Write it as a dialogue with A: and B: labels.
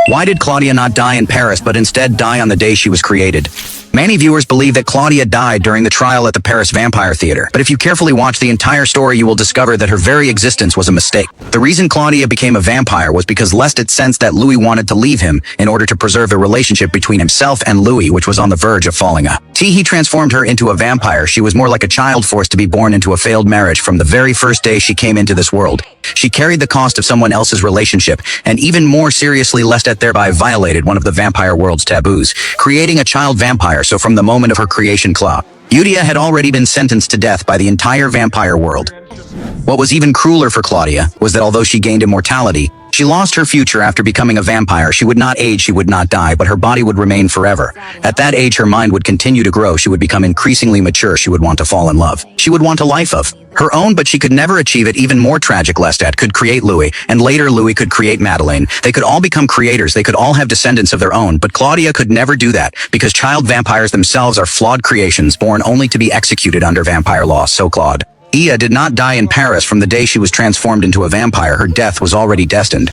A: Why did Claudia not die in Paris but instead die on the day she was created? Many viewers believe that Claudia died during the trial at the Paris Vampire Theater, but if you carefully watch the entire story you will discover that her very existence was a mistake. The reason Claudia became a vampire was because Lestat sensed that Louis wanted to leave him in order to preserve the relationship between himself and Louis, which was on the verge of falling apart. He transformed her into a vampire. She was more like a child forced to be born into a failed marriage from the very first day she came into this world. She carried the cost of someone else's relationship, and even more seriously, Lestat thereby violated one of the vampire world's taboos, creating a child vampire. So from the moment of her creation, Claudia had already been sentenced to death by the entire vampire world. What was even crueler for Claudia was that although she gained immortality, she lost her future after becoming a vampire. She would not age, she would not die, but her body would remain forever. At that age, her mind would continue to grow. She would become increasingly mature. She would want to fall in love. She would want a life of her own, but she could never achieve it. Even more tragic, Lestat could create Louis, and later Louis could create Madeleine. They could all become creators. They could all have descendants of their own, but Claudia could never do that because child vampires themselves are flawed creations born only to be executed under vampire law. So Claudia did not die in Paris from the day she was transformed into a vampire. Her death was already destined.